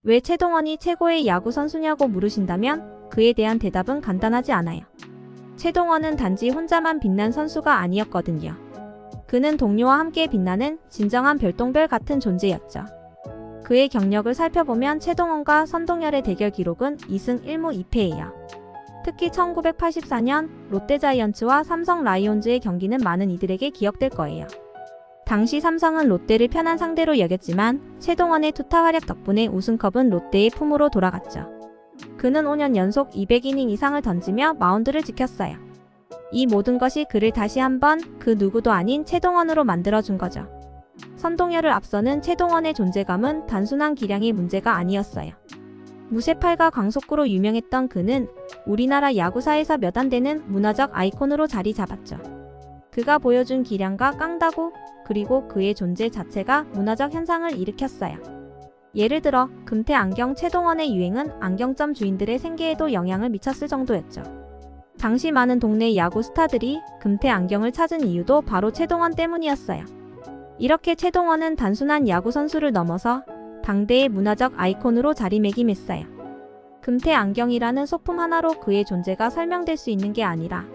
왜 최동원이 최고의 야구 선수냐고 물으신다면 그에 대한 대답은 간단하지 않아요. 최동원은 단지 혼자만 빛난 선수가 아니었거든요. 그는 동료와 함께 빛나는 진정한 별똥별 같은 존재였죠. 그의 경력을 살펴보면 최동원과 선동열의 대결 기록은 2승 1무 2패예요. 특히 1984년 롯데자이언츠와 삼성 라이온즈의 경기는 많은 이들에게 기억될 거예요. 당시 삼성은 롯데를 편한 상대로 여겼지만 최동원의 투타 활약 덕분에 우승컵은 롯데의 품으로 돌아갔죠. 그는 5년 연속 200이닝 이상을 던지며 마운드를 지켰어요. 이 모든 것이 그를 다시 한번 그 누구도 아닌 최동원으로 만들어준 거죠. 선동열을 앞서는 최동원의 존재감은 단순한 기량의 문제가 아니었어요. 무쇠팔과 광속구로 유명했던 그는 우리나라 야구사에서 몇 안 되는 문화적 아이콘으로 자리 잡았죠. 그가 보여준 기량과 깡다구, 그리고 그의 존재 자체가 문화적 현상을 일으켰어요. 예를 들어 금태 안경 최동원의 유행은 안경점 주인들의 생계에도 영향을 미쳤을 정도였죠. 당시 많은 동네 야구 스타들이 금태 안경을 찾은 이유도 바로 최동원 때문이었어요. 이렇게 최동원은 단순한 야구 선수를 넘어서 당대의 문화적 아이콘으로 자리매김했어요. 금태 안경이라는 소품 하나로 그의 존재가 설명될 수 있는 게 아니라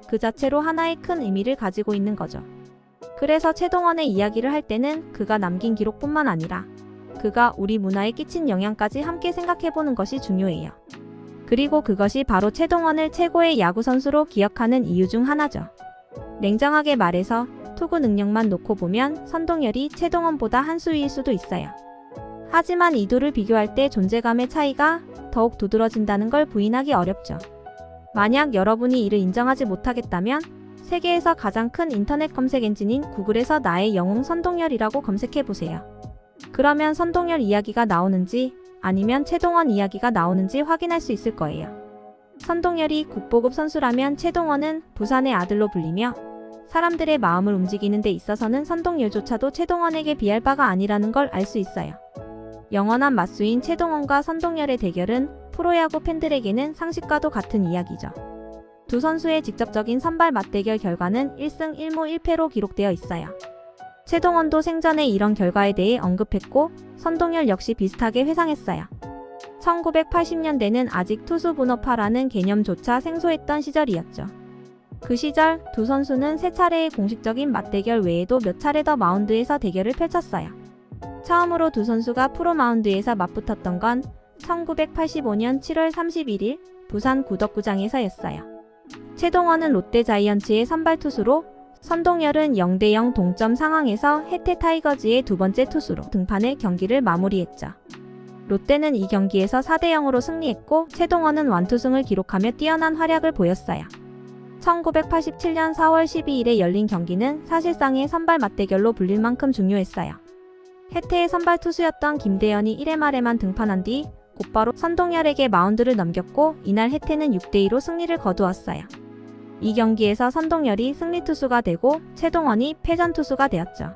그 자체로 하나의 큰 의미를 가지고 있는 거죠. 그래서 최동원의 이야기를 할 때는 그가 남긴 기록뿐만 아니라 그가 우리 문화에 끼친 영향까지 함께 생각해보는 것이 중요해요. 그리고 그것이 바로 최동원을 최고의 야구 선수로 기억하는 이유 중 하나죠. 냉정하게 말해서 투구 능력만 놓고 보면 선동열이 최동원보다 한 수위일 수도 있어요. 하지만 이 둘을 비교할 때 존재감의 차이가 더욱 두드러진다는 걸 부인하기 어렵죠. 만약 여러분이 이를 인정하지 못하겠다면 세계에서 가장 큰 인터넷 검색 엔진인 구글에서 나의 영웅 선동열이라고 검색해보세요. 그러면 선동열 이야기가 나오는지 아니면 최동원 이야기가 나오는지 확인할 수 있을 거예요. 선동열이 국보급 선수라면 최동원은 부산의 아들로 불리며 사람들의 마음을 움직이는 데 있어서는 선동열조차도 최동원에게 비할 바가 아니라는 걸 알 수 있어요. 영원한 맞수인 최동원과 선동열의 대결은 프로야구 팬들에게는 상식과도 같은 이야기죠. 두 선수의 직접적인 선발 맞대결 결과는 1승 1무 1패로 기록되어 있어요. 최동원도 생전에 이런 결과에 대해 언급했고 선동열 역시 비슷하게 회상했어요. 1980년대는 아직 투수 분업화라는 개념조차 생소했던 시절이었죠. 그 시절 두 선수는 세 차례의 공식적인 맞대결 외에도 몇 차례 더 마운드에서 대결을 펼쳤어요. 처음으로 두 선수가 프로 마운드에서 맞붙었던 건 1985년 7월 31일 부산 구덕구장에서였어요. 최동원은 롯데자이언츠의 선발 투수로, 선동열은 0대0 동점 상황에서 해태 타이거즈의 두 번째 투수로 등판해 경기를 마무리했죠. 롯데는 이 경기에서 4대0으로 승리했고 최동원은 완투승을 기록하며 뛰어난 활약을 보였어요. 1987년 4월 12일에 열린 경기는 사실상의 선발 맞대결로 불릴 만큼 중요했어요. 해태의 선발 투수였던 김대현이 1회 말에만 등판한 뒤 곧바로 선동열에게 마운드를 넘겼고 이날 해태는 6대2로 승리를 거두었어요. 이 경기에서 선동열이 승리 투수가 되고 최동원이 패전 투수가 되었죠.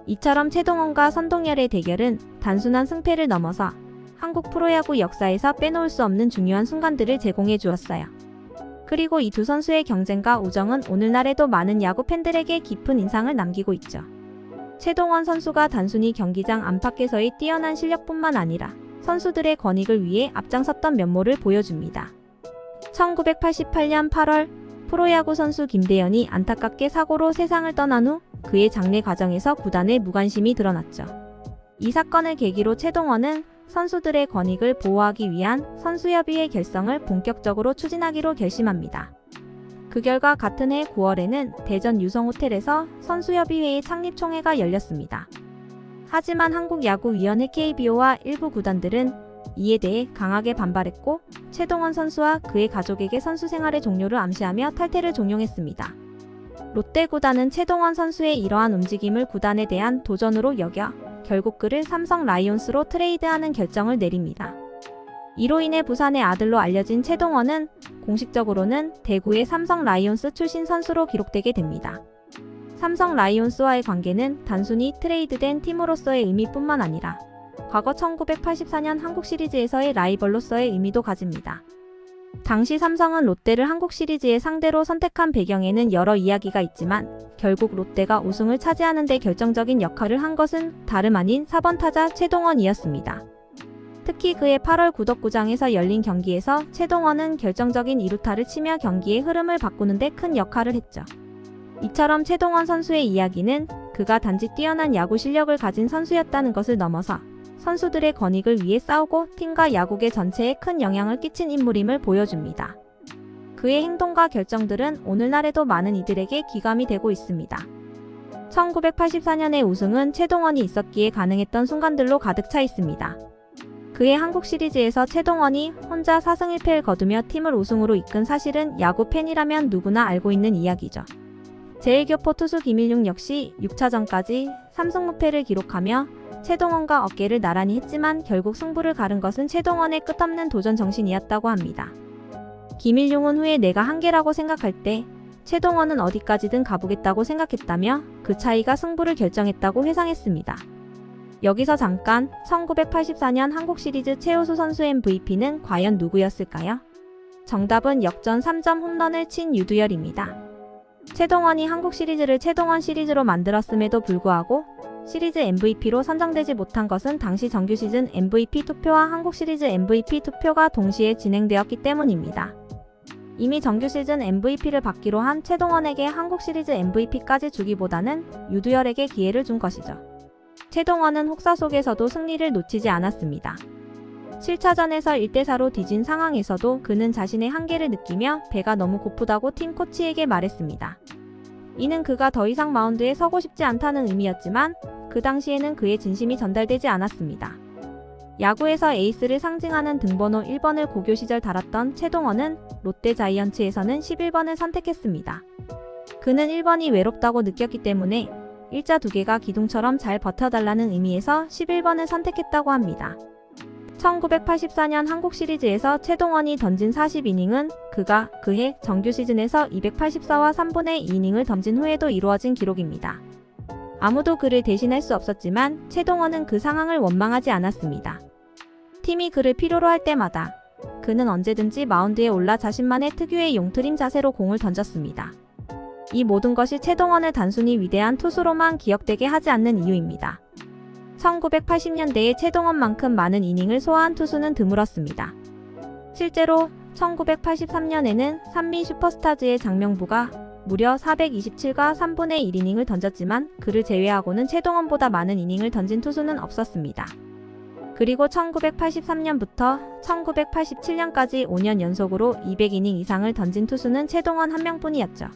이처럼 최동원과 선동열의 대결은 단순한 승패를 넘어서 한국 프로야구 역사에서 빼놓을 수 없는 중요한 순간들을 제공해 주었어요. 그리고 이 두 선수의 경쟁과 우정은 오늘날에도 많은 야구 팬들에게 깊은 인상을 남기고 있죠. 최동원 선수가 단순히 경기장 안팎에서의 뛰어난 실력뿐만 아니라 선수들의 권익을 위해 앞장섰던 면모를 보여줍니다. 1988년 8월 프로야구 선수 김대현이 안타깝게 사고로 세상을 떠난 후 그의 장례 과정에서 구단의 무관심이 드러났죠. 이 사건을 계기로 최동원은 선수들의 권익을 보호하기 위한 선수협의회 결성을 본격적으로 추진하기로 결심합니다. 그 결과 같은 해 9월에는 대전 유성호텔에서 선수협의회의 창립총회가 열렸습니다. 하지만 한국야구위원회 KBO와 일부 구단들은 이에 대해 강하게 반발했고 최동원 선수와 그의 가족에게 선수 생활의 종료를 암시하며 탈퇴를 종용했습니다. 롯데 구단은 최동원 선수의 이러한 움직임을 구단에 대한 도전으로 여겨 결국 그를 삼성 라이온스로 트레이드하는 결정을 내립니다. 이로 인해 부산의 아들로 알려진 최동원은 공식적으로는 대구의 삼성 라이온스 출신 선수로 기록되게 됩니다. 삼성 라이온스와의 관계는 단순히 트레이드된 팀으로서의 의미뿐만 아니라 과거 1984년 한국 시리즈에서의 라이벌로서의 의미도 가집니다. 당시 삼성은 롯데를 한국 시리즈의 상대로 선택한 배경에는 여러 이야기가 있지만 결국 롯데가 우승을 차지하는 데 결정적인 역할을 한 것은 다름 아닌 4번 타자 최동원이었습니다. 특히 그해 8월 구덕구장에서 열린 경기에서 최동원은 결정적인 2루타를 치며 경기의 흐름을 바꾸는 데 큰 역할을 했죠. 이처럼 최동원 선수의 이야기는 그가 단지 뛰어난 야구 실력을 가진 선수였다는 것을 넘어서 선수들의 권익을 위해 싸우고 팀과 야구계 전체에 큰 영향을 끼친 인물임을 보여줍니다. 그의 행동과 결정들은 오늘날에도 많은 이들에게 귀감이 되고 있습니다. 1984년의 우승은 최동원이 있었기에 가능했던 순간들로 가득 차 있습니다. 그해 한국 시리즈에서 최동원이 혼자 4승 1패를 거두며 팀을 우승으로 이끈 사실은 야구 팬이라면 누구나 알고 있는 이야기죠. 제1교포 투수 김일용 역시 6차전까지 3승 무패를 기록하며 최동원과 어깨를 나란히 했지만 결국 승부를 가른 것은 최동원의 끝없는 도전 정신이었다고 합니다. 김일용은 후에 내가 한계라고 생각할 때 최동원은 어디까지든 가보겠다고 생각했다며 그 차이가 승부를 결정했다고 회상했습니다. 여기서 잠깐 1984년 한국 시리즈 최우수 선수 MVP는 과연 누구였을까요? 정답은 역전 3점 홈런을 친 유두열입니다. 최동원이 한국 시리즈를 최동원 시리즈로 만들었음에도 불구하고 시리즈 MVP로 선정되지 못한 것은 당시 정규 시즌 MVP 투표와 한국 시리즈 MVP 투표가 동시에 진행되었기 때문입니다. 이미 정규 시즌 MVP를 받기로 한 최동원에게 한국 시리즈 MVP까지 주기보다는 유두열에게 기회를 준 것이죠. 최동원은 혹사 속에서도 승리를 놓치지 않았습니다. 7차전에서 1대4로 뒤진 상황에서도 그는 자신의 한계를 느끼며 배가 너무 고프다고 팀 코치에게 말했습니다. 이는 그가 더 이상 마운드에 서고 싶지 않다는 의미였지만 그 당시에는 그의 진심이 전달되지 않았습니다. 야구에서 에이스를 상징하는 등번호 1번을 고교 시절 달았던 최동원은 롯데 자이언츠에서는 11번을 선택했습니다. 그는 1번이 외롭다고 느꼈기 때문에 일자 두 개가 기둥처럼 잘 버텨달라는 의미에서 11번을 선택했다고 합니다. 1984년 한국 시리즈에서 최동원이 던진 40이닝은 그가 그해 정규 시즌에서 284와 3분의 2이닝을 던진 후에도 이루어진 기록입니다. 아무도 그를 대신할 수 없었지만 최동원은 그 상황을 원망하지 않았습니다. 팀이 그를 필요로 할 때마다 그는 언제든지 마운드에 올라 자신만의 특유의 용트림 자세로 공을 던졌습니다. 이 모든 것이 최동원을 단순히 위대한 투수로만 기억되게 하지 않는 이유입니다. 1980년대에 최동원만큼 많은 이닝을 소화한 투수는 드물었습니다. 실제로 1983년에는 산미 슈퍼스타즈의 장명부가 무려 427과 3분의 1이닝을 던졌지만 그를 제외하고는 최동원보다 많은 이닝을 던진 투수는 없었습니다. 그리고 1983년부터 1987년까지 5년 연속으로 200이닝 이상을 던진 투수는 최동원 한 명뿐이었죠.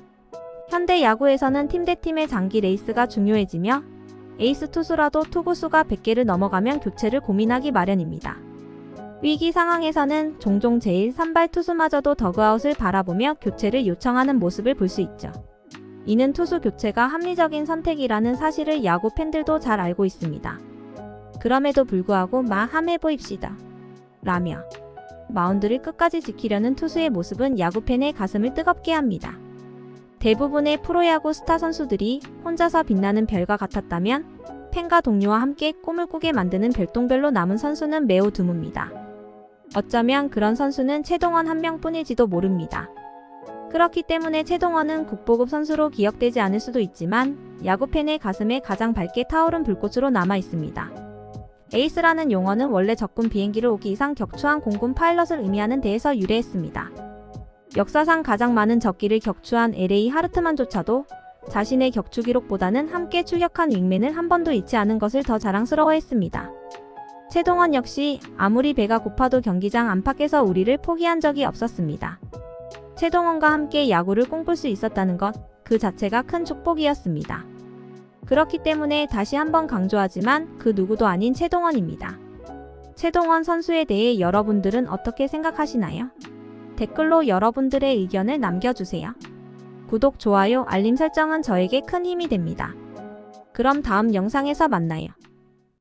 현대 야구에서는 팀 대 팀의 장기 레이스가 중요해지며 에이스 투수라도 투구수가 100개를 넘어가면 교체를 고민하기 마련입니다. 위기 상황에서는 종종 제1선발 투수마저도 더그아웃을 바라보며 교체를 요청하는 모습을 볼 수 있죠. 이는 투수 교체가 합리적인 선택이라는 사실을 야구 팬들도 잘 알고 있습니다. 그럼에도 불구하고 한번 해보입시다 라며 마운드를 끝까지 지키려는 투수의 모습은 야구 팬의 가슴을 뜨겁게 합니다. 대부분의 프로야구 스타 선수들이 혼자서 빛나는 별과 같았다면 팬과 동료와 함께 꿈을 꾸게 만드는 별똥별로 남은 선수는 매우 드뭅니다. 어쩌면 그런 선수는 최동원 한 명뿐일지도 모릅니다. 그렇기 때문에 최동원은 국보급 선수로 기억되지 않을 수도 있지만 야구 팬의 가슴에 가장 밝게 타오른 불꽃으로 남아 있습니다. 에이스라는 용어는 원래 적군 비행기를 5기 이상 격추한 공군 파일럿을 의미하는 데에서 유래했습니다. 역사상 가장 많은 적기를 격추한 LA 하르트만조차도 자신의 격추 기록보다는 함께 출격한 윙맨을 한 번도 잃지 않은 것을 더 자랑스러워했습니다. 최동원 역시 아무리 배가 고파도 경기장 안팎에서 우리를 포기한 적이 없었습니다. 최동원과 함께 야구를 꿈꿀 수 있었다는 것, 그 자체가 큰 축복이었습니다. 그렇기 때문에 다시 한번 강조하지만 그 누구도 아닌 최동원입니다. 최동원 선수에 대해 여러분들은 어떻게 생각하시나요? 댓글로 여러분들의 의견을 남겨주세요. 구독, 좋아요, 알림 설정은 저에게 큰 힘이 됩니다. 그럼 다음 영상에서 만나요.